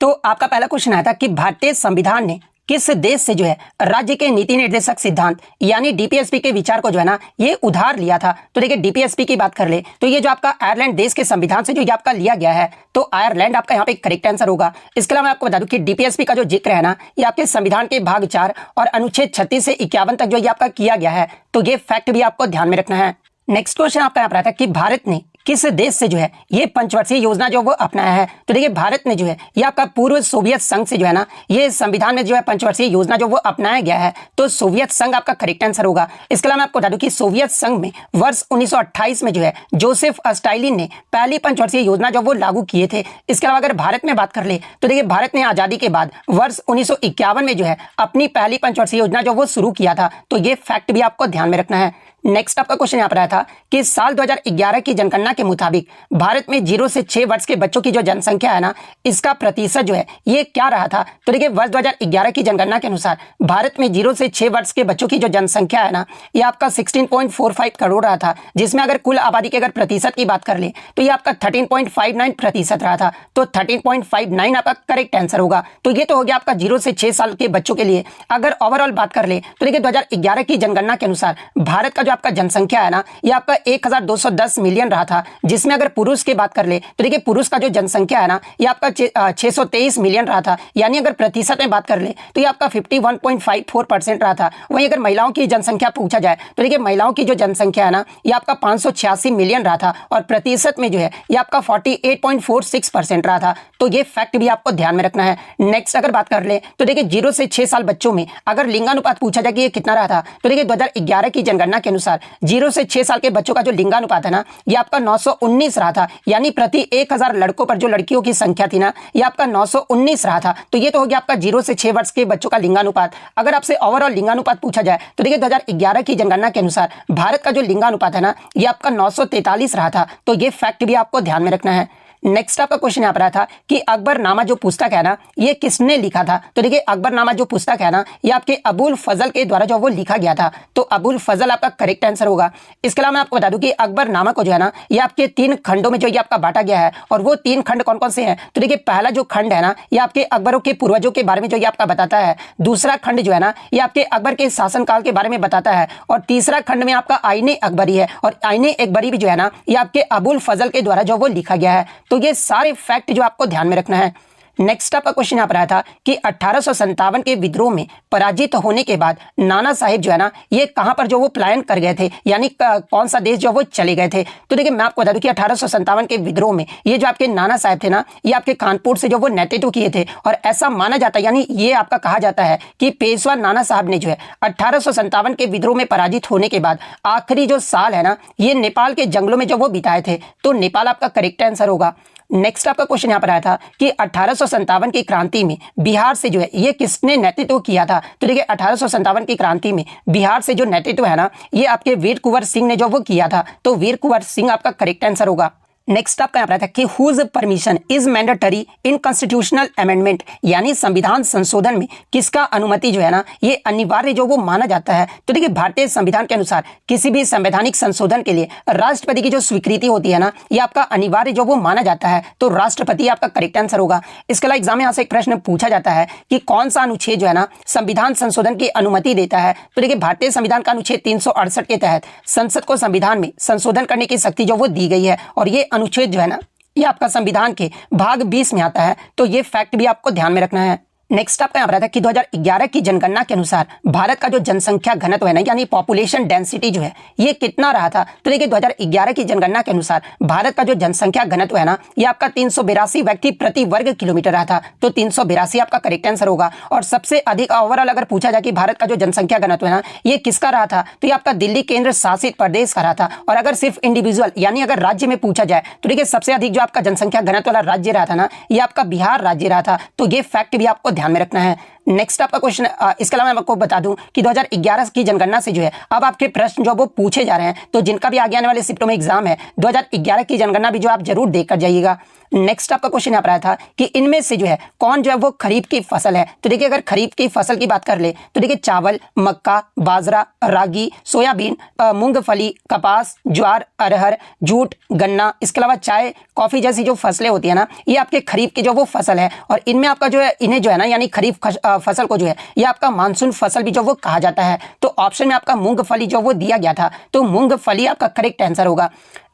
तो आपका पहला क्वेश्चन आया था कि भारतीय संविधान ने किस देश से जो है राज्य के नीति निर्देशक सिद्धांत यानी डीपीएसपी के विचार को जो है ना ये उधार लिया था। तो देखिए डीपीएसपी की बात कर ले तो ये जो आपका आयरलैंड देश के संविधान से जो ये आपका लिया गया है तो आयरलैंड आपका यहाँ पे करेक्ट आंसर होगा। इसके अलावा मैं आपको बता दूं कि डीपीएसपी का जो जिक्र है ना ये आपके संविधान के भाग 4 और अनुच्छेद 36 से 51 तक जो ये आपका किया गया है। तो ये फैक्ट भी आपको ध्यान में रखना है। नेक्स्ट क्वेश्चन आपका यहाँ पर आता है कि भारत ने किस देश से जो है ये पंचवर्षीय योजना जो वो अपनाया है। तो देखिए भारत ने जो है ये आपका पूर्व सोवियत संघ से जो है ना ये संविधान में जो है पंचवर्षीय योजना जो वो अपनाया गया है। तो सोवियत संघ आपका करेक्ट आंसर होगा। इसके अलावा मैं आपको बता दूं कि सोवियत संघ में वर्ष 1928 में जो है जोसेफ स्टालिन ने पहली पंचवर्षीय योजना जो वो लागू किए थे। इसके अलावा अगर भारत में बात कर ले तो देखिए भारत ने आजादी के बाद वर्ष 1951 में जो है अपनी पहली पंचवर्षीय योजना जो वो शुरू किया था। तो ये फैक्ट भी आपको ध्यान में रखना है। नेक्स्ट आपका क्वेश्चन यहाँ पर आया था कि साल 2011 की जनगणना के मुताबिक भारत में 0 से 6 वर्ष के बच्चों की जो जनसंख्या है ना इसका प्रतिशत जो है ये क्या रहा था। तो देखिए वर्ष 2011 की जनगणना के अनुसार भारत में 0 से 6 वर्ष के बच्चों की जो जनसंख्या है ना ये आपका 16.45 करोड़ रहा था, जिसमें अगर कुल आबादी के अगर प्रतिशत की बात कर ले तो ये आपका 13.59% रहा था। तो 13.59 आपका करेक्ट आंसर होगा। तो ये तो हो गया आपका 0 से 6 साल के बच्चों के लिए। अगर ओवरऑल बात कर ले तो देखिए 2011 की जनगणना के अनुसार भारत का आपका जनसंख्या है ना ये आपका 1210 मिलियन रहा था, जिसमें अगर पुरुष की बात कर ले तो देखिए पुरुष का जो जनसंख्या है ना ये आपका 623 मिलियन रहा था। यानी अगर प्रतिशत में बात कर ले तो ये आपका 51.54% रहा था। वहीं अगर महिलाओं की जनसंख्या पूछा जाए तो देखिए महिलाओं की जो जनसंख्या है ना ये आपका 586 मिलियन रहा था और प्रतिशत में जो है ये आपका 48.46% रहा था। तो ये फैक्ट भी आपको ध्यान में रखना है। नेक्स्ट अगर बात कर ले तो देखिए 0 से 6 साल बच्चों में अगर लिंगानुपात पूछा जाए कि ये कितना रहा था तो देखिए 2011 की जनगणना के अनुसार 0 से 6 साल के बच्चों का जो लिंगानुपात है ना ये आपका 919 रहा था। यानी प्रति 1000 लड़कों पर जो लड़कियों की संख्या थी ना ये आपका 919 रहा था। तो ये तो हो गया आपका 0 से 6 वर्ष के बच्चों का लिंगानुपात। अगर आपसे ओवरऑल लिंगानुपात पूछा जाए तो देखिए 2011 की जनगणना के अनुसार भारत का जो लिंगानुपात है ना ये आपका 943 रहा था। तो ये फैक्ट भी आपको ध्यान में रखना है। नेक्स्ट आपका क्वेश्चन यहाँ पर आया था कि अकबरनामा जो पुस्तक है ना ये किसने लिखा था। तो देखिए अकबरनामा जो पुस्तक है ना ये आपके अबुल फजल के द्वारा जो वो लिखा गया था। तो अबुल फजल आपका करेक्ट आंसर होगा। इसके अलावा मैं आपको बता दूं कि अकबरनामा को जो है ना ये आपके 3 खंडों में जो ये आपका बांटा गया है। और वो 3 खंड कौन कौन से हैं तो देखिए पहला जो खंड है ना ये आपके अकबरों के पूर्वजों के बारे में जो ये आपका बताता है। दूसरा खंड जो है ना ये आपके अकबर के शासनकाल के बारे में बताता है। और तीसरा खंड में आपका आईने अकबरी है। और आईने अकबरी भी जो है ना ये आपके अबुल फजल के द्वारा जो वो लिखा गया है। तो ये सारे फैक्ट जो आपको ध्यान में रखना है। नेक्स्ट आपका क्वेश्चन यहाँ पर आया था कि 1857 के विद्रोह में पराजित होने के बाद नाना साहिब जो है ना ये कहां पर जो वो पलायन कर गए थे, यानी कौन सा देश जो वो चले गए थे। तो देखिए मैं आपको बता दूं कि 1857 के विद्रोह में ये जो आपके नाना साहिब थे ना ये आपके कानपुर से जो वो नेतृत्व किए थे। और ऐसा माना जाता है यानी ये आपका कहा जाता है कि पेशवा नाना साहब ने जो है 1857 के विद्रोह में पराजित होने के बाद आखिरी जो साल है ना ये नेपाल के जंगलों में जो वो बिताए थे। तो नेपाल आपका करेक्ट आंसर होगा। नेक्स्ट आपका क्वेश्चन यहाँ पर आया था कि 1857 की क्रांति में बिहार से जो है ये किसने नेतृत्व किया था। तो देखिए 1857 की क्रांति में बिहार से जो नेतृत्व है ना ये आपके वीर कुंवर सिंह ने जो वो किया था। तो वीर कुंवर सिंह आपका करेक्ट आंसर होगा। नेक्स्ट आपका यहाँ पर था कि whose permission is mandatory in constitutional amendment, यानी संविधान संशोधन में किसका अनुमति जो है ना ये अनिवार्य जो वो माना जाता है। तो देखिए भारतीय संविधान के अनुसार किसी भी संवैधानिक संशोधन के लिए राष्ट्रपति की जो स्वीकृति होती है ना ये आपका अनिवार्य जो वो माना जाता है। तो राष्ट्रपति आपका करेक्ट आंसर होगा। इसके अलावा एग्जाम में यहाँ से एक प्रश्न पूछा जाता है कि कौन सा अनुच्छेद जो है ना संविधान संशोधन की अनुमति देता है। तो देखिए भारतीय संविधान का अनुच्छेद 368 के तहत संसद को संविधान में संशोधन करने की शक्ति जो वो दी गई है। और ये अनुच्छेद जो है ना ये आपका संविधान के भाग 20 में आता है। तो ये फैक्ट भी आपको ध्यान में रखना है। नेक्स्ट आपका यहाँ पर था कि 2011 की जनगणना के अनुसार भारत का जो जनसंख्या घनत्व है ना यानी पॉपुलेशन डेंसिटी जो है ये कितना रहा था। तो देखिए 2011 की जनगणना के अनुसार भारत का जो जनसंख्या घनत्व है ना ये आपका 382 व्यक्ति प्रति वर्ग किलोमीटर रहा था। तो 382 आपका करेक्ट आंसर होगा। और सबसे अधिक ओवरऑल अगर पूछा जाए कि भारत का जो जनसंख्या घनत्व है ना ये किसका रहा था तो ये आपका दिल्ली केंद्र शासित प्रदेश का रहा था। और अगर सिर्फ इंडिविजुअल यानी अगर राज्य में पूछा जाए तो देखिए सबसे अधिक जो आपका जनसंख्या घनत्व वाला राज्य रहा था ना ये आपका बिहार राज्य रहा था। तो ये फैक्ट भी आपको ध्यान में रखना है। नेक्स्ट आपका क्वेश्चन इसके अलावा मैं आपको बता दूं कि 2011 की जनगणना से जो है अब आपके प्रश्न जो वो पूछे जा रहे हैं। तो जिनका भी आगे आने वाले शिफ्टों में एग्जाम है 2011 की जनगणना भी जो आप जरूर देखकर जाइएगा। नेक्स्ट आपका क्वेश्चन यहाँ पर आया था कि इनमें से जो है कौन जो है वो खरीफ की फसल है। तो देखिए अगर खरीफ की फसल की बात कर ले तो देखिए चावल, मक्का, बाजरा, रागी, सोयाबीन, मूंगफली, कपास, ज्वार, अरहर, जूट, गन्ना, इसके अलावा चाय, कॉफी जैसी जो फसलें होती है ना, ये आपके खरीफ की जो वो फसल है। और इनमें आपका जो है इन्हें जो है ना यानी खरीफ फसल को जो है ये आपका मानसून फसल भी जो वो कहा जाता है। तो ऑप्शन में आपका मूंगफली जो वो दिया गया था, तो मूंगफली आपका करेक्ट आंसर होगा।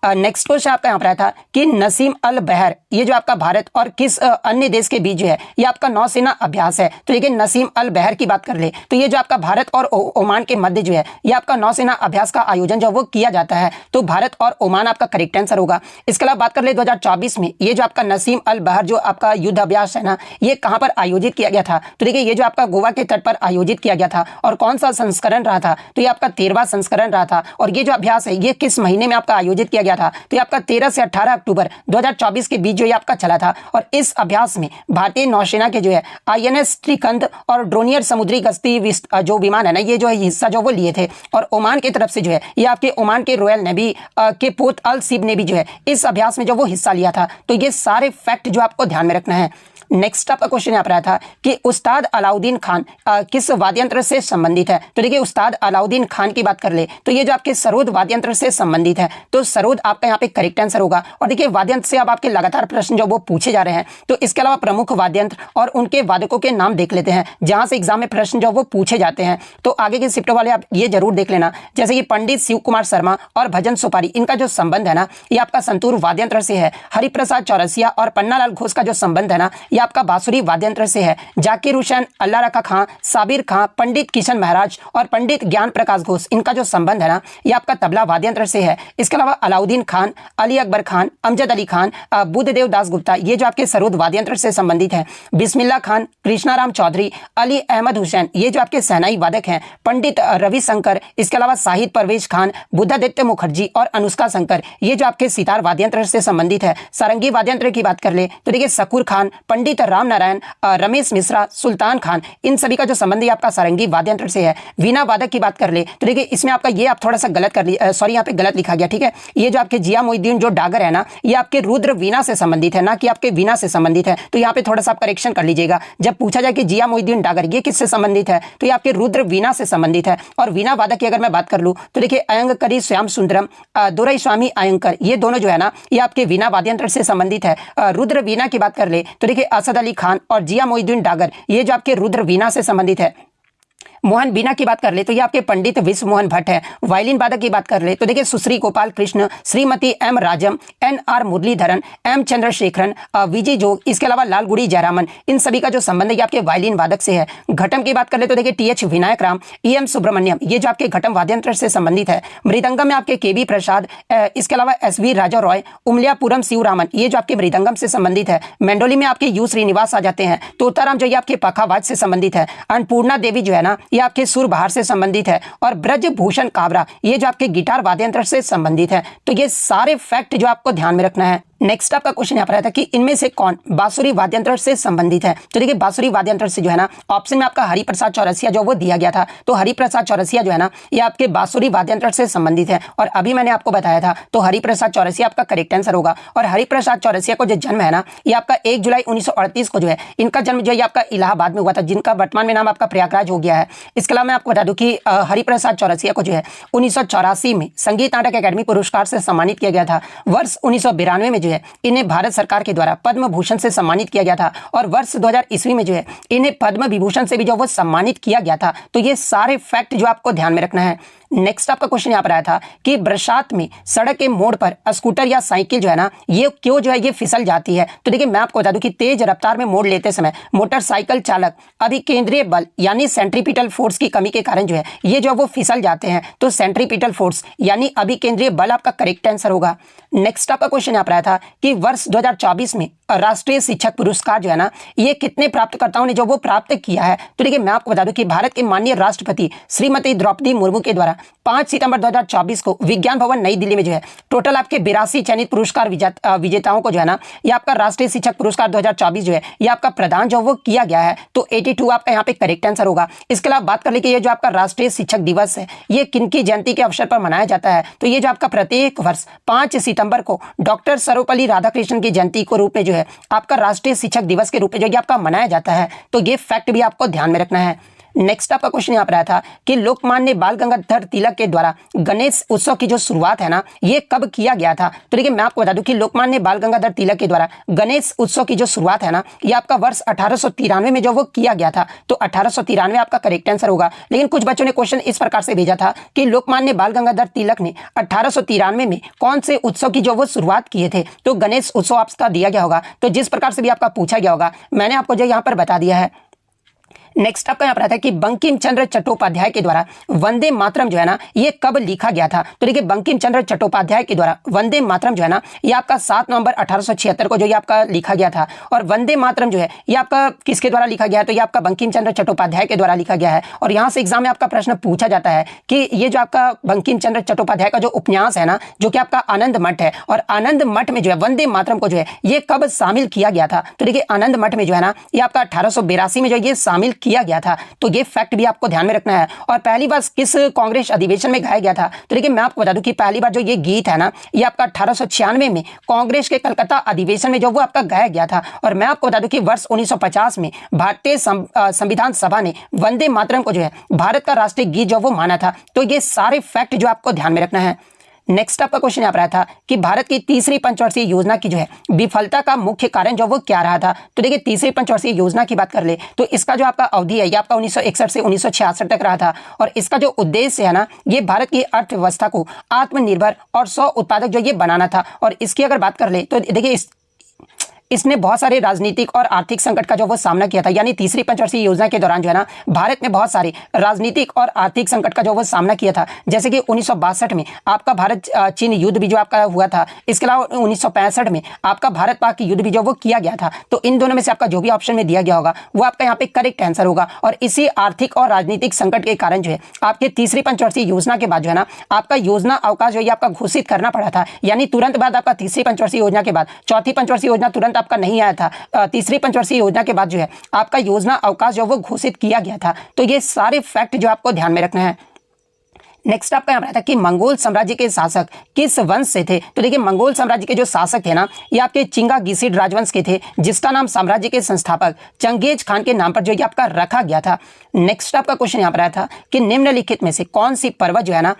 नेक्स्ट क्वेश्चन आपका यहाँ पर आया था कि नसीम अल बहर ये जो आपका भारत और किस अन्य देश के बीच जो है ये आपका नौसेना अभ्यास है। तो देखिए नसीम अल बहर की बात कर ले तो ये जो आपका भारत और ओमान के मध्य जो है ये आपका नौसेना अभ्यास का आयोजन जो वो किया जाता है। तो भारत और ओमान आपका करेक्ट आंसर होगा। इसके अलावा बात कर ले 2024 में ये जो आपका नसीम अल बहर जो आपका युद्ध अभ्यास है ना, ये कहाँ पर आयोजित किया गया था। तो देखिए ये जो आपका गोवा के तट पर आयोजित किया गया था और कौन सा संस्करण रहा था, तो ये आपका 13वां संस्करण रहा था। और ये जो अभ्यास है ये किस महीने में आपका आयोजित किया गया था, तो ये आपका 13 से 18 अक्टूबर 2024 के बीच जो ये आपका चला था। और इस अभ्यास में भारतीय नौसेना के जो है INS श्रीकंद और ड्रोनियर समुद्री गश्ती जो विमान है ना, ये जो है हिस्सा जो वो लिए थे। और ओमान की तरफ से जो है ये आपके ओमान के रॉयल नेवी के पोत अल सीब ने भी जो है इस अभ्यास में जो वो हिस्सा लिया था। तो ये सारे फैक्ट जो आपको ध्यान में रखना है। नेक्स्ट आपका क्वेश्चन यहाँ पर आया था कि उस्ताद अलाउद्दीन खान किस वाद्यंत्र से संबंधित है। तो देखिए उस्ताद अलाउद्दीन खान की बात कर ले तो ये जो आपके सरोद वाद्यंत्र से संबंधित है। तो सरोद आपका यहाँ पे करेक्ट आंसर होगा। और देखिए वाद्यंत्र से अब आपके लगातार प्रश्न जो वो पूछे जा रहे हैं, तो इसके अलावा प्रमुख वाद्यंत्र और उनके वादकों के नाम देख लेते हैं जहां से एग्जाम में प्रश्न जो वो पूछे जाते हैं। तो आगे के शिफ्ट वाले आप ये जरूर देख लेना, जैसे कि पंडित शिव कुमार शर्मा और भजन सुपारी, इनका जो संबंध है ना ये आपका संतूर वाद्यंत्र से है। हरिप्रसाद चौरसिया और पन्नालाल घोष का जो संबंध है ना ये आपका बांसुरी वाद्यंत्र से है। जाकिर हुसैन, अल्लाह रखा खां, साबिर खां, पंडित किशन महाराज और पंडित ज्ञान प्रकाश घोष, इनका जो संबंध है ना ये आपका तबला वाद्यंत्र से है। इसके अलावा अलाउद्दीन खान, अली अकबर खान, अमजद अली खान, बुद्धदेव दास गुप्ता, ये जो आपके सरोद वाद्यंत्र से संबंधित है। बिस्मिल्लाह खान, कृष्णाराम चौधरी, अली अहमद हुसैन, ये जो आपके सहनाई वादक हैं। पंडित रविशंकर, इसके अलावा शाहिद परवेज खान, बुद्धादित्य मुखर्जी और अनुष्का शंकर, ये जो आपके सितार वाद्यंत्र से संबंधित है। सारंगी वाद्यंत्र की बात कर ले तो देखिए शकूर खान, पंडित राम नारायण, रमेश मिश्रा, सुल्तान खान, इन सभी का जो संबंध है आपका सारंगी वाद्यंत्र से है। वीणा वादक की बात कर ले तो देखिए इसमें आपका ये आप थोड़ा सा गलत कर लिया, सॉरी यहाँ पे गलत लिखा गया, ठीक है। ये जो आपके जिया मोइनुद्दीन जो डागर है ना ये आपके रुद्र वीणा से संबंधित है, ना कि आपके वीणा से संबंधित है। तो यहाँ पे थोड़ा सा आप करेक्शन कर लीजिएगा। जब पूछा जाए कि जिया मोइनुद्दीन डागर ये किससे संबंधित है, तो ये आपके रुद्र वीणा से संबंधित है। और वीणा वादक की अगर मैं बात कर लूँ तो देखिए अयंगकरी श्याम सुंदरम, दोरई स्वामी अयंकर, ये दोनों जो है ना ये आपके वीणा वाद्यंत्र से संबंधित है। रुद्र वीणा की बात कर ले तो देखिए असद अली खान और जिया मोइनुद्दीन डागर, ये जो आपके रुद्र वीणा से संबंधित है। मोहन बीना की बात कर ले तो ये आपके पंडित विश्व मोहन भट्ट है। वायलिन वादक की बात कर ले तो देखिए Sushri Gopal Krishna, Shrimati M Rajam, NR Muralidharan, M Chandrasekharan, Vijay Jog, इसके अलावा लालगुड़ी जयरामन, इन सभी का जो संबंध है आपके वायलिन वादक से है। घटम की बात कर ले तो देखिए TH विनायक राम, EM सुब्रमण्यम, ये जो आपके घटम वाद्यंत्र से संबंधित है। मृदंगम में आपके KB प्रसाद, इसके अलावा SV राजा रॉय, उमलियापुरम शिवरामन, ये जो आपके मृदंगम से संबंधित है। मेंडोली में आपके U श्रीनिवास आ जाते हैं। तोताराम जो ये आपके पखावाज से संबंधित है। अन्नपूर्णा देवी जो है ना ये आपके सुर बहार से संबंधित है। और ब्रजभूषण काबरा ये जो आपके गिटार वाद्यंत्र से संबंधित है। तो ये सारे फैक्ट जो आपको ध्यान में रखना है। नेक्स्ट आपका क्वेश्चन यहाँ पर आया था कि इनमें से कौन बांसुरी वाद्यंत्र से संबंधित है। तो देखिए बांसुरी वाद्यंत्र से जो है ना ऑप्शन में आपका हरिप्रसाद चौरसिया जो वो दिया गया था। तो हरिप्रसाद चौरसिया जो है ना ये आपके बांसुरी वाद्यंत्र से संबंधित है। और अभी मैंने आपको बताया था तो हरिप्रसाद चौरसिया आपका करेक्ट आंसर होगा। और हरिप्रसाद चौरसिया को जो जन्म है ना ये आपका 1 जुलाई 1938 को जो है इनका जन्म जो है आपका इलाहाबाद में हुआ था, जिनका वर्तमान में नाम आपका प्रयागराज हो गया है। इसके अलावा मैं आपको बता दूं कि हरिप्रसाद चौरसिया को जो है 1984 में संगीत नाटक अकादमी पुरस्कार से सम्मानित किया गया था। वर्ष 1992 में जो है इन्हें भारत सरकार के द्वारा पद्म भूषण से सम्मानित किया गया था। और वर्ष 2000 ईस्वी में जो है इन्हें पद्म विभूषण से भी जो वो सम्मानित किया गया था। तो ये सारे फैक्ट जो आपको ध्यान में रखना है। नेक्स्ट आपका क्वेश्चन यहाँ पर आया था कि बरसात में सड़क के मोड़ पर स्कूटर या साइकिल जो है ना ये क्यों जो है ये फिसल जाती है। तो देखिए मैं आपको बता दूं कि तेज रफ्तार में मोड़ लेते समय मोटरसाइकिल चालक अभिकेंद्रीय बल यानी सेंट्रीपिटल फोर्स की कमी के कारण जो है ये जो वो फिसल जाते हैं। तो सेंट्रीपिटल फोर्स यानी अभिकेंद्रीय बल आपका करेक्ट आंसर होगा। नेक्स्ट आपका क्वेश्चन यहाँ पर आया था कि वर्ष 2024 में राष्ट्रीय शिक्षक पुरस्कार जो है ना ये कितने प्राप्तकर्ताओं ने जो वो प्राप्त किया है। तो देखिए मैं आपको बता दूं कि भारत के माननीय राष्ट्रपति श्रीमती द्रौपदी मुर्मू के द्वारा 5 सितंबर 2024 को विज्ञान भवन नई दिल्ली में जो है टोटल आपके 82 चयनित पुरस्कार विजेताओं को जो है ना ये आपका राष्ट्रीय शिक्षक पुरस्कार 2024 जो है ये आपका प्रदान जो वो किया गया है। तो 82 आपका यहाँ पे करेक्ट आंसर होगा। इसके अलावा बात कर ले कि ये जो आपका राष्ट्रीय शिक्षक दिवस है ये किनकी जयंती के अवसर पर मनाया जाता है। तो ये जो आपका प्रत्येक वर्ष 5 सितंबर को डॉक्टर सर्वपल्ली राधाकृष्णन की जयंती के रूप में जो है आपका राष्ट्रीय शिक्षक दिवस के रूप में जो ये आपका मनाया जाता है। तो ये फैक्ट भी आपको ध्यान में रखना है। नेक्स्ट आपका क्वेश्चन यहाँ पर आया था कि लोकमान्य बाल गंगाधर तिलक के द्वारा गणेश उत्सव की जो शुरुआत है ना ये कब किया गया था। तो देखिए मैं आपको बता दूं कि लोकमान्य बाल गंगाधर तिलक के द्वारा गणेश उत्सव की जो शुरुआत है ना ये आपका वर्ष 1893 में जो वो किया गया था। तो 1893 आपका करेक्ट आंसर होगा। लेकिन कुछ बच्चों ने क्वेश्चन इस प्रकार से भेजा था कि लोकमान्य बाल गंगाधर तिलक ने 1893 में कौन से उत्सव की जो वो शुरुआत किए थे। तो गणेश उत्सव आपका दिया गया होगा। तो जिस प्रकार से भी आपका पूछा गया होगा मैंने आपको जो यहाँ पर बता दिया है। नेक्स्ट आपका यहाँ पर आता है कि बंकिम चंद्र चट्टोपाध्याय के द्वारा वंदे मातरम जो है ना ये कब लिखा गया था। तो देखिए बंकिम चंद्र चट्टोपाध्याय के द्वारा वंदे मातरम जो है ना ये आपका 7 नवंबर 1876 को जो ये आपका लिखा गया था। और वंदे मातरम जो है ये आपका किसके द्वारा लिखा गया है। तो ये आपका बंकिम चंद्र चट्टोपाध्याय के द्वारा लिखा गया है। और यहाँ से एग्जाम में आपका प्रश्न पूछा जाता है कि ये जो आपका बंकिम चंद्र चट्टोपाध्याय का जो उपन्यास है ना जो कि आपका आनंद मठ है और आनंद मठ में जो है वंदे मातरम को जो है ये कब शामिल किया गया था। तो देखिए आनंद मठ में जो है ना ये आपका 1882 में जो ये शामिल किया गया था। तो ये फैक्ट भी आपको ध्यान में रखना है। और पहली बार किस कांग्रेस अधिवेशन में गाया गया था। तो देखिए मैं आपको बता दूं कि पहली बार जो ये गीत है ना ये आपका 1896 में कांग्रेस के कलकत्ता अधिवेशन में जो वो आपका गाया गया था। और मैं आपको बता दूं कि वर्ष 1950 में भारतीय संविधान सभा ने वंदे मातरम को जो है भारत का राष्ट्रीय गीत जो वो माना था। तो ये सारे फैक्ट जो आपको ध्यान में रखना है। नेक्स्ट आपका क्वेश्चन यहाँ पर आया था कि भारत की तीसरी पंचवर्षीय योजना की जो है विफलता का मुख्य कारण जो वो क्या रहा था। तो देखिए तीसरी पंचवर्षीय योजना की बात कर ले तो इसका जो आपका अवधि है ये आपका 1961 से 1966 तक रहा था। और इसका जो उद्देश्य है ना ये भारत की अर्थव्यवस्था को आत्मनिर्भर और स्व उत्पादक जो ये बनाना था। और इसकी अगर बात कर ले तो देखिए इसने बहुत सारे राजनीतिक और आर्थिक संकट का जो वो सामना किया था। यानी तीसरी पंचवर्षीय योजना के दौरान जो है ना भारत ने बहुत सारे राजनीतिक और आर्थिक संकट का जो वो सामना किया था। जैसे कि 1962 में आपका भारत चीन युद्ध भी जो आपका हुआ था। इसके अलावा 1965 में आपका भारत पाक युद्ध भी जो वो किया गया था। तो इन दोनों में से आपका जो भी ऑप्शन में दिया गया होगा वो आपका यहाँ पे करेक्ट आंसर होगा। और इसी आर्थिक और राजनीतिक संकट के कारण जो है आपके तीसरी पंचवर्षीय योजना के बाद जो है ना आपका योजना अवकाश जो है आपका घोषित करना पड़ा था। यानी तुरंत बाद आपका तीसरी पंचवर्षीय योजना के बाद चौथी पंचवर्षीय योजना तुरंत आपका नहीं आया था। तीसरी पंचवर्षीय योजना के बाद जो है आपका योजना अवकाश जो वो घोषित किया गया था। तो ये सारे फैक्ट जो आपको ध्यान में रखना है। नेक्स्ट आपका यहाँ पर था कि मंगोल साम्राज्य के शासक किस वंश से थे। तो देखिए मंगोल साम्राज्य के जो शासक थे ना ये आपके चिंगा गिसिड राजवंश के थे जिसका नाम साम्राज्य के संस्थापक चंगेज खान के नाम पर जो ये आपका रखा गया था। नेक्स्ट आपका क्वेश्चन यहाँ पर आया था कि निम्नलिखित में से कौन सी पर्वत जो है ना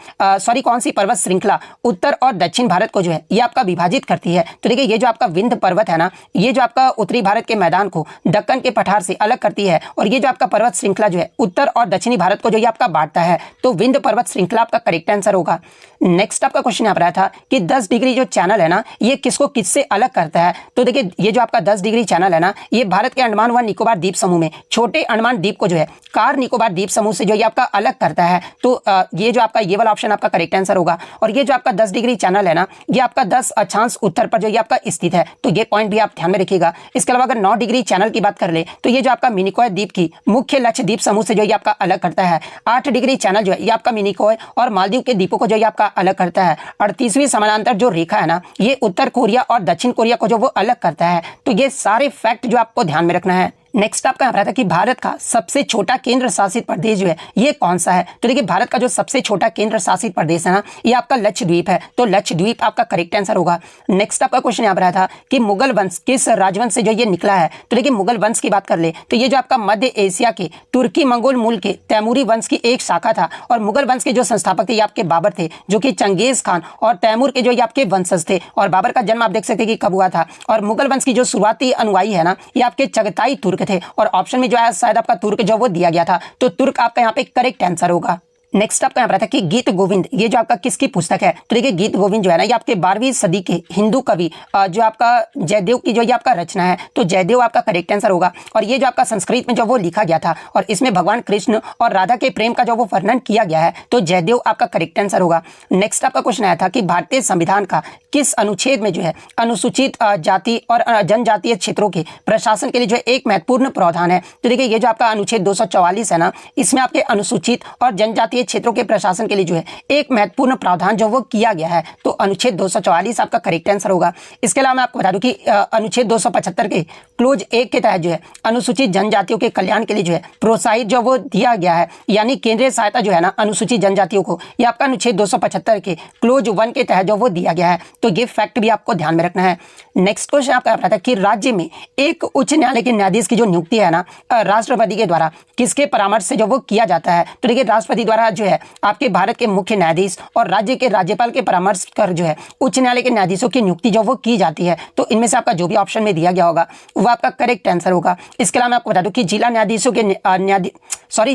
कौन सी पर्वत श्रृंखला उत्तर और दक्षिण भारत को जो है ये आपका विभाजित करती है। तो देखिए ये जो आपका विंध्य पर्वत है ना ये जो आपका उत्तरी भारत के मैदान को दक्कन के पठार से अलग करती है। और ये जो आपका पर्वत श्रृंखला जो है उत्तर और दक्षिणी भारत को जो ये आपका बांटता है। तो विंध्य पर्वत श्रृंखला आपका करेक्ट आंसर होगा। नेक्स्ट आपका क्वेश्चन यहाँ पर आया था कि 10 डिग्री जो चैनल है ना ये किसको किससे अलग करता है। तो देखिए ये जो आपका 10 डिग्री चैनल है ना ये भारत के अंडमान व निकोबार द्वीप समूह में छोटे अंडमान द्वीप को जो है कार निकोबार द्वीप समूह से जो ये आपका अलग करता है। तो ये जो आपका ये वाला ऑप्शन आपका करेक्ट आंसर होगा। और ये जो आपका 10 डिग्री चैनल है ना ये आपका 10 अक्षांश उत्तर पर जो ये आपका स्थित है। तो ये पॉइंट भी आप ध्यान में रखिएगा। इसके अलावा अगर 9 डिग्री चैनल की बात कर ले तो ये जो आपका मिनिकॉय द्वीप की मुख्य लक्षद्वीप समूह से जो ये आपका अलग करता है। 8 डिग्री चैनल जो है ये आपका मिनिकॉय और मालदीव के द्वीपों को जो ये आपका अलग करता है। 38वीं समानांतर जो रेखा है ना ये उत्तर कोरिया और दक्षिण कोरिया को जो वो अलग करता है। तो ये सारे फैक्ट जो आपको ध्यान में रखना है। नेक्स्ट आपका यहाँ था कि भारत का सबसे छोटा केंद्र शासित प्रदेश जो है ये कौन सा है। तो देखिए भारत का जो सबसे छोटा केंद्र शासित प्रदेश है ना ये आपका लक्षद्वीप है। तो लक्षद्वीप आपका करेक्ट आंसर होगा। नेक्स्ट आपका क्वेश्चन यहाँ पर था कि मुगल वंश किस राजवंश से जो ये निकला है। तो देखिए मुगल वंश की बात कर ले तो ये जो आपका मध्य एशिया के तुर्की मंगोल मूल के तैमूरी वंश की एक शाखा था। और मुगल वंश के जो संस्थापक थे ये आपके बाबर थे जो कि चंगेज खान और तैमूर के जो ये आपके वंशज थे। और बाबर का जन्म आप देख सकते हैं कि कब हुआ था। और मुगल वंश की जो शुरुआती अनुयायी है ना ये आपके चगताई तुर्क थे। और ऑप्शन में जो है शायद आपका तुर्क जो वो दिया गया था। तो तुर्क आपका यहाँ पे करेक्ट आंसर होगा। नेक्स्ट आपका यहाँ पर आता है कि गीत गोविंद ये जो आपका किसकी पुस्तक है? तो देखिए गीत गोविंद जो है ना ये आपके 12वीं सदी के हिंदू कवि जो आपका जयदेव की जो ये आपका रचना है, तो जयदेव आपका करेक्ट आंसर होगा। और ये जो आपका संस्कृत में जो वो लिखा गया था और इसमें भगवान कृष्ण और राधा के प्रेम का जो वो वर्णन किया गया है, तो जयदेव आपका करेक्ट आंसर होगा। नेक्स्ट आपका क्वेश्चन आया था कि भारतीय संविधान का किस अनुच्छेद में जो है अनुसूचित जाति और जनजातीय क्षेत्रों के प्रशासन के लिए जो है एक महत्वपूर्ण प्रावधान है? तो देखिए ये जो आपका अनुच्छेद 244 है ना, इसमें आपके अनुसूचित और जनजातीय क्षेत्रों के प्रशासन के लिए जो है एक महत्वपूर्ण प्रावधान जो वो किया गया है, तो अनुच्छेद 244 आपका करेक्ट आंसर होगा। इसके अलावा मैं आपको बता दूं कि अनुच्छेद 275 के क्लोज 1 के तहत जो है अनुसूचित जनजातियों के कल्याण के लिए जो है प्रोत्साहित जो वो दिया गया है, यानी केंद्रीय सहायता जो है ना अनुसूचित जनजातियों को, ये आपका अनुच्छेद 275 के क्लोज 1 के तहत जो वो दिया गया है। तो ये फैक्ट भी आपको ध्यान में रखना है। नेक्स्ट क्वेश्चन आपका आता है कि राज्य में एक उच्च न्यायालय के न्यायाधीश की जो नियुक्ति है ना राष्ट्रपति के द्वारा किसके परामर्श से जो वो किया जाता है? तो देखिए राष्ट्रपति द्वारा जो है आपके भारत के मुख्य न्यायाधीश और राज्य के राज्यपाल के परामर्श कर जो है उच्च न्यायालय के न्यायाधीशों की नियुक्ति जो वो की जाती है। तो इनमें से आपका जो भी ऑप्शन में दिया गया होगा वो आपका करेक्ट आंसर होगा। इसके अलावा मैं आपको बता दूं कि जिला न्यायाधीशों के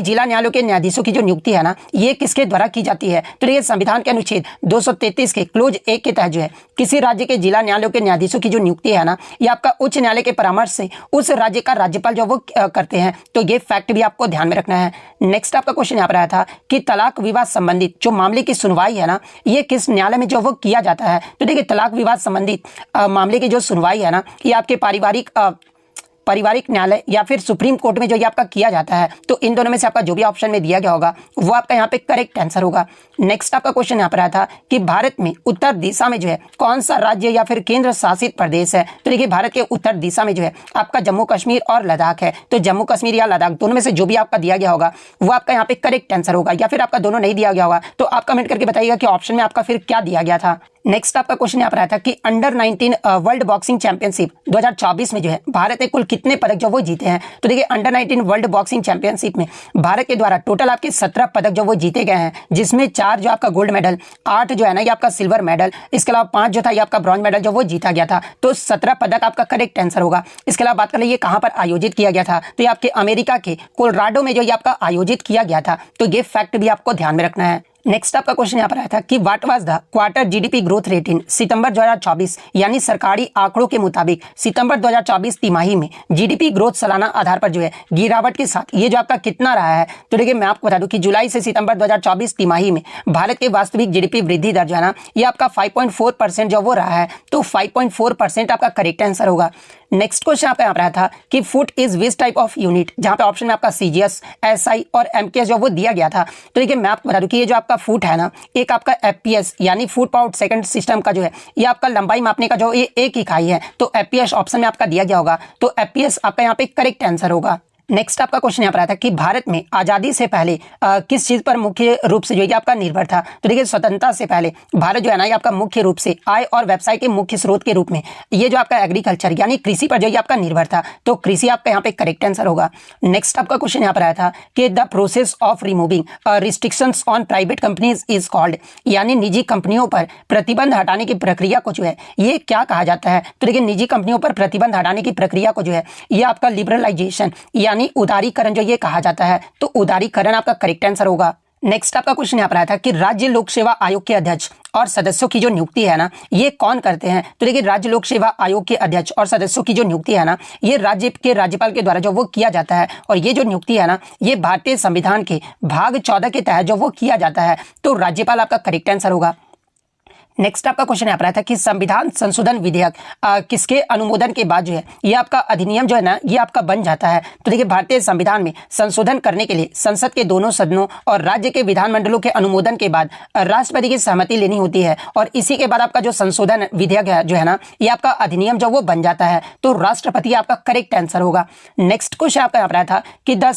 जिला न्यायालयों के न्यायाधीशों की जो नियुक्ति है ना ये किसके द्वारा की जाती है? तो देखिए संविधान के अनुच्छेद 233 के क्लोज 1 के तहत जो है किसी राज्य के जिला न्यायालयों के न्यायाधीशों की जो नियुक्ति है ना ये आपका उच्च न्यायालय के परामर्श से उस राज्य का राज्यपाल जो वो करते हैं। तो ये फैक्ट भी आपको ध्यान में रखना है। नेक्स्ट आपका क्वेश्चन यहाँ पर आया था कि तलाक विवाद संबंधित जो मामले की सुनवाई है ना ये किस न्यायालय में जो वो किया जाता है? तो देखिए तलाक विवाद संबंधित मामले की जो सुनवाई है ना ये आपके पारिवारिक न्यायालय या फिर सुप्रीम कोर्ट में जो ये आपका किया जाता है। तो इन दोनों में से आपका जो भी ऑप्शन में दिया गया होगा वो आपका यहाँ पे करेक्ट आंसर होगा। नेक्स्ट आपका क्वेश्चन यहाँ पर आया था कि भारत में उत्तर दिशा में जो है कौन सा राज्य या फिर केंद्र शासित प्रदेश है? तो देखिए भारत के उत्तर दिशा में जो है आपका जम्मू कश्मीर और लद्दाख है। तो जम्मू कश्मीर या लद्दाख दोनों में से जो भी आपका दिया गया होगा वो आपका यहाँ पे करेक्ट आंसर होगा, या फिर आपका दोनों नहीं दिया गया होगा तो आप कमेंट करके बताइएगा कि ऑप्शन में आपका फिर क्या दिया गया था। नेक्स्ट आपका क्वेश्चन यहाँ पर आया था कि अंडर 19 वर्ल्ड बॉक्सिंग चैंपियनशिप 2024 में जो है भारत ने कुल कितने पदक जो वो जीते हैं? तो देखिए अंडर 19 वर्ल्ड बॉक्सिंग चैंपियनशिप में भारत के द्वारा टोटल आपके 17 पदक जो वो जीते गए हैं, जिसमें 4 जो आपका गोल्ड मेडल, 8 जो है ना ये आपका सिल्वर मेडल, इसके अलावा 5 जो था ये आपका ब्रॉन्ज मेडल जो वो जीता गया था। तो 17 पदक आपका करेक्ट आंसर होगा। इसके अलावा बात कर लीजिए कहाँ पर आयोजित किया गया था? तो ये आपके अमेरिका के कोलोराडो में जो ये आपका आयोजित किया गया था। तो ये फैक्ट भी आपको ध्यान में रखना है। नेक्स्ट आपका क्वेश्चन यहाँ पर आया था कि what was the quarter GDP growth rate in September 2024, यानी सरकारी आंकड़ों के मुताबिक सितंबर 2024 तिमाही में जीडीपी ग्रोथ सालाना आधार पर जो है गिरावट के साथ ये जो आपका कितना रहा है? तो देखिए मैं आपको बता दूं कि जुलाई से सितंबर 2024 तिमाही में भारत के वास्तविक जीडीपी वृद्धि दर जो है ना ये आपका 5.4% जो वो रहा है। तो 5.4% आपका करेक्ट आंसर होगा। नेक्स्ट क्वेश्चन आपका यहाँ पर आया था कि foot is which type of unit, जहां पे ऑप्शन में आपका सीजीएस, एसआई और एमकेएस जो वो दिया गया था। तो देखिए मैं आपको बता दूं कि ये जो आपका फुट है ना एक आपका एफपीएस यानी फुट पाउंड सेकंड सिस्टम का जो है ये आपका लंबाई मापने का जो ये एक इकाई है। तो एफपीएस ऑप्शन में आपका दिया गया होगा। तो एफपीएस आपका यहाँ पे करेक्ट आंसर होगा। नेक्स्ट आपका क्वेश्चन यहाँ पर आया था कि भारत में आजादी से पहले किस चीज पर मुख्य रूप से जो है आपका निर्भर था? तो देखिए स्वतंत्रता से पहले भारत जो है ना ये आपका मुख्य रूप से आय और व्यवसाय के मुख्य स्रोत के रूप में ये जो आपका एग्रीकल्चर यानी कृषि पर जो है आपका निर्भर था। तो कृषि आपका यहाँ पे करेक्ट आंसर होगा। नेक्स्ट आपका क्वेश्चन यहाँ पर आया था कि the process of removing restrictions on private companies is called, यानी निजी कंपनियों पर प्रतिबंध हटाने की प्रक्रिया को जो है ये क्या कहा जाता है? तो देखिए निजी कंपनियों पर प्रतिबंध हटाने की प्रक्रिया को जो है ये आपका लिबरलाइजेशन यानी उदारीकरण जो ये कहा जाता है। तो उदारीकरण आपका करेक्ट आंसर होगा। नेक्स्ट आपका क्वेश्चन यहाँ पर आया था कि राज्य लोक सेवा आयोग के अध्यक्ष और सदस्यों की जो नियुक्ति है ना ये कौन करते हैं? तो देखिए राज्य लोक सेवा आयोग के अध्यक्ष और सदस्यों की जो नियुक्ति है ना ये राज्य के राज्यपाल के द्वारा जो वो किया जाता है। और ये जो नियुक्ति है ना ये भारतीय संविधान के भाग 14 के तहत जो वो किया जाता है। तो राज्यपाल आपका करेक्ट आंसर होगा। नेक्स्ट आपका क्वेश्चन यहाँ पर आया था कि संविधान संशोधन विधेयक किसके अनुमोदन के बाद जो है ये आपका अधिनियम जो है ना ये आपका बन जाता है? तो देखिए भारतीय संविधान में संशोधन करने के लिए संसद के दोनों सदनों और राज्य के विधानमंडलों के अनुमोदन के बाद राष्ट्रपति की सहमति लेनी होती है। और इसी के बाद आपका जो संशोधन विधेयक है जो है ना ये आपका अधिनियम जो वो बन जाता है। तो राष्ट्रपति आपका करेक्ट आंसर होगा। नेक्स्ट क्वेश्चन आपका यहाँ पर आया था कि द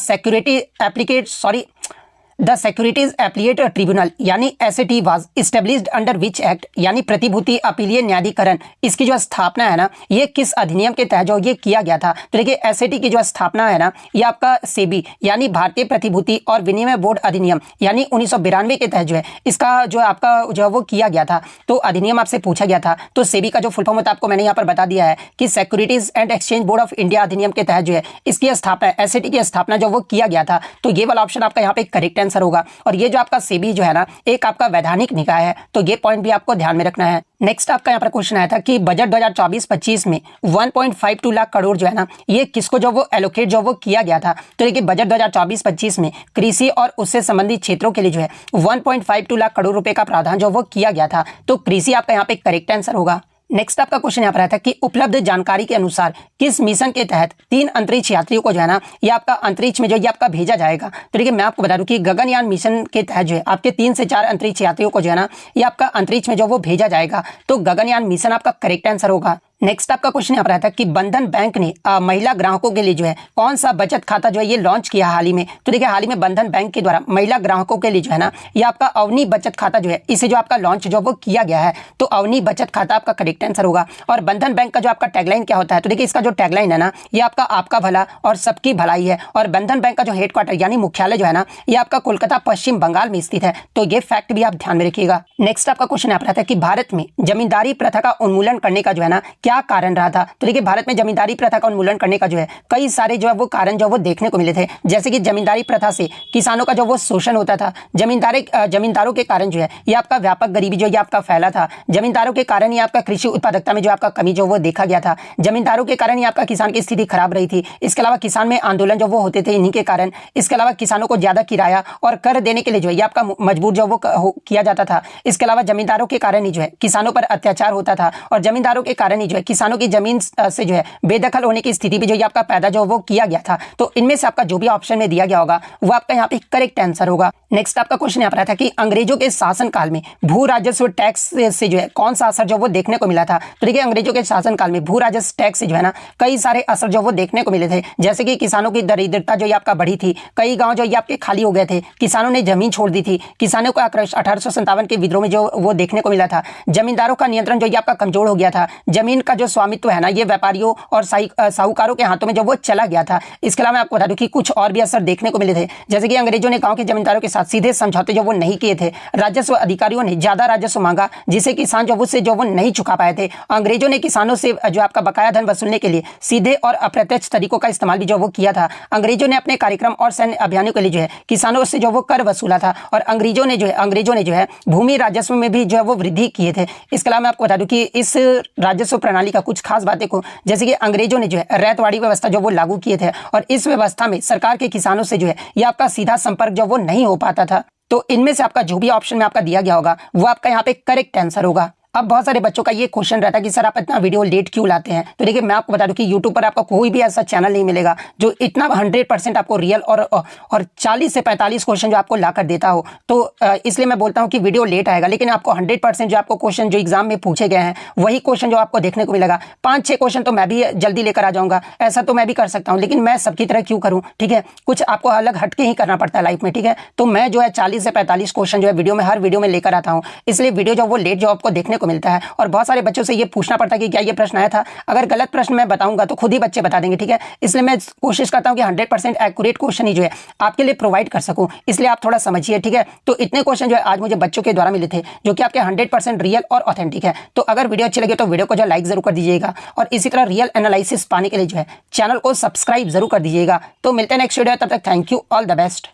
सिक्योरिटीज एप्लीएट ट्रिब्यूनल यानी SAT was established under which act, यानी प्रतिभूति अपीलीय न्यायाधिकरण इसकी जो स्थापना है ना ये किस अधिनियम के तहत जो ये किया गया था? तो देखिए एसएटी की जो स्थापना है ना ये आपका सेबी यानी भारतीय प्रतिभूति और विनिमय बोर्ड अधिनियम यानी 1992 के तहत जो है इसका जो आपका जो वो किया गया था। तो अधिनियम आपसे पूछा गया था। तो सेबी का जो फुल फॉर्म होता है आपको मैंने यहाँ पर बता दिया है कि securities and exchange board of India अधिनियम के तहत जो है इसकी स्थापना एसएटी की स्थापना जो वो किया गया था। तो ये वाला ऑप्शन आपका यहाँ पे करेक्ट आंसर होगा। और ये जो आपका सेबी जो है ना, एक आपका वैधानिक निकाय है, तो ये पॉइंट भी आपको ध्यान में रखना है। नेक्स्ट आपका यहाँ पर क्वेश्चन आया था कि बजट 2024-25 में 1.52 लाख करोड़ जो है ना, ये किसको जो वो एलोकेट जो वो किया गया था। तो देखिए बजट 2024-25 में कृषि और उससे संबंधित क्षेत्रों के लिए जो है 1.52 लाख करोड़ रुपए का प्रावधान जो वो किया गया था। तो कृषि आपका यहाँ पे करेक्ट आंसर होगा। नेक्स्ट आपका क्वेश्चन यहाँ पर आया था कि उपलब्ध जानकारी के अनुसार किस मिशन के तहत 3 अंतरिक्ष यात्रियों को जो है ना, ये आपका अंतरिक्ष में जो ये आपका भेजा जाएगा। तो देखिए मैं आपको बता दूं कि गगनयान मिशन के तहत जो है आपके 3 से 4 अंतरिक्ष यात्रियों को जो है ना, ये आपका अंतरिक्ष में जो वो भेजा जाएगा। तो गगनयान मिशन आपका करेक्ट आंसर होगा। नेक्स्ट आपका क्वेश्चन यहाँ पर आता है कि बंधन बैंक ने महिला ग्राहकों के लिए जो है कौन सा बचत खाता जो है ये लॉन्च किया हाल ही में। तो देखिए हाल ही में बंधन बैंक के द्वारा महिला ग्राहकों के लिए जो है ना, ये आपका अवनी बचत खाता जो है, इसे जो आपका लॉन्च जो वो किया गया है। तो अवनी बचत खाता आपका करेक्ट आंसर होगा। और बंधन बैंक का जो आपका टैगलाइन क्या होता है, तो देखिए इसका जो टैगलाइन है ना, ये आपका आपका भला और सबकी भलाई है। और बंधन बैंक का जो हेडक्वार्टर यानी मुख्यालय जो है ना, ये आपका कोलकाता पश्चिम बंगाल में स्थित है। तो ये फैक्ट भी आप ध्यान में रखिएगा। नेक्स्ट आपका क्वेश्चन यहाँ पर आता है कि भारत में जमींदारी प्रथा का उन्मूलन करने का जो है ना, क्या कारण रहा था। तो देखिए भारत में जमींदारी प्रथा का उन्मूलन करने का जो है कई सारे जो है वो कारण जो वो देखने को मिले थे। जैसे कि जमींदारी प्रथा से किसानों का जो वो शोषण होता था। जमींदारों के कारण जो है ये आपका व्यापक गरीबी जो ये आपका फैला था। जमींदारों के कारण ये आपका कृषि उत्पादकता में जो आपका कमी जो वो देखा गया था। जमींदारों के कारण ये आपका किसान की स्थिति खराब रही थी। इसके अलावा किसान में आंदोलन जो वो होते थे इन्हीं के कारण। इसके अलावा किसानों को ज्यादा किराया और कर देने के लिए जो है ये आपका मजबूर जो वो किया जाता था। इसके अलावा जमींदारों के कारण ही जो है किसानों पर अत्याचार होता था। और जमींदारों के कारण ही जो है किसानों की जमीन से जो है बेदखल होने की स्थिति भी जो ये आपका पैदा जो वो किया गया था। तो इनमें से आपका जो भी ऑप्शन में दिया गया होगा वो आपका यहाँ पे करेक्ट आंसर होगा। नेक्स्ट आपका क्वेश्चन यहाँ पर था कि अंग्रेजों के शासन काल में भू राजस्व टैक्स से जो है कौन सा असर जो वो देखने को मिला था। तो देखिए अंग्रेजों के शासन काल में भू राजस्व टैक्स से जो है ना कई सारे असर जो वो देखने को मिले थे। जैसे कि किसानों की दरिद्रता जो ये आपका बढ़ी थी। कई गांव जो ये आपके खाली हो गए थे। किसानों ने जमीन छोड़ दी थी। किसानों का आक्रोश 1857 के विद्रोह में जो वो देखने को मिला था। जमींदारों का नियंत्रण जो ये आपका कमजोर हो गया था। जमीन का जो स्वामित्व है ना ये व्यापारियों और साहूकारों के हाथों में जो वो चला गया था। इसके अलावा मैं आपको बता दूं कि कुछ और भी असर देखने को मिले थे। जैसे कि अंग्रेजों ने गांव के जमींदारों के साथ सीधे समझौते जो वो नहीं किए थे। राजस्व अधिकारियों ने ज्यादा राजस्व मांगा जिसे किसान जो वो नहीं चुका पाए थे। अंग्रेजों ने किसानों से जो आपका बकाया धन वसूलने के लिए सीधे और अप्रत्यक्ष तरीकों का इस्तेमाल भी जो वो किया था। अंग्रेजों ने अपने कार्यक्रम और सैन्य अभियानों के लिए जो है किसानों से जो वो कर वसूला था। और अंग्रेजों ने जो है भूमि राजस्व में भी जो है वो वृद्धि किए थे। इसके अलावा मैं आपको बता दूं कि इस राजस्व प्रणाली का कुछ खास बातें को, जैसे कि अंग्रेजों ने जो है रैयतवाड़ी व्यवस्था जो वो लागू किए थे। और इस व्यवस्था में सरकार के किसानों से जो है ये आपका सीधा संपर्क जो वो नहीं हो पाता था। तो इनमें से आपका जो भी ऑप्शन में आपका दिया गया होगा वो आपका यहाँ पे करेक्ट आंसर होगा। अब बहुत सारे बच्चों का ये क्वेश्चन रहता है कि सर आप इतना वीडियो लेट क्यों लाते हैं। तो देखिए मैं आपको बता दूं कि YouTube पर आपको कोई भी ऐसा चैनल नहीं मिलेगा जो इतना 100% आपको रियल और 40 से 45 क्वेश्चन जो आपको ला कर देता हो। तो इसलिए मैं बोलता हूं कि वीडियो लेट आएगा, लेकिन आपको 100% जो आपको क्वेश्चन जो एग्जाम में पूछे गए हैं वही क्वेश्चन जो आपको देखने को मिलेगा। 5-6 क्वेश्चन तो मैं भी जल्दी लेकर आ जाऊंगा, ऐसा तो मैं भी कर सकता हूँ, लेकिन मैं सबकी तरह क्यों करूँ। ठीक है, कुछ आपको अलग हटके ही करना पड़ता है लाइफ में। ठीक है, तो मैं जो है 40 से 45 क्वेश्चन जो है हर वीडियो में लेकर आता हूँ। इसलिए वीडियो जो वो लेट जो आपको देखने को मिलता है। और बहुत सारे बच्चों से ये पूछना पड़ता है कि क्या ये प्रश्न आया था। अगर गलत प्रश्न मैं बताऊंगा तो खुद ही बच्चे बता देंगे। ठीक है, इसलिए मैं कोशिश करता हूं कि 100% एक्यूरेट क्वेश्चन ही जो है आपके लिए प्रोवाइड कर सकूं। इसलिए आप थोड़ा समझिए। ठीक है, तो इतने क्वेश्चन जो है आज मुझे बच्चों के द्वारा मिले थे जो कि आपके 100% रियल और ऑथेंटिक है। तो अगर वीडियो अच्छी लगे तो वीडियो को जो लाइक जरूर कर दीजिएगा और इसी तरह रियल एनालिसिस पाने के लिए जो है चैनल को सब्सक्राइब जरूर कर दीजिएगा। तो मिलते हैं नेक्स्ट वीडियो, तब तक thank you, all the best.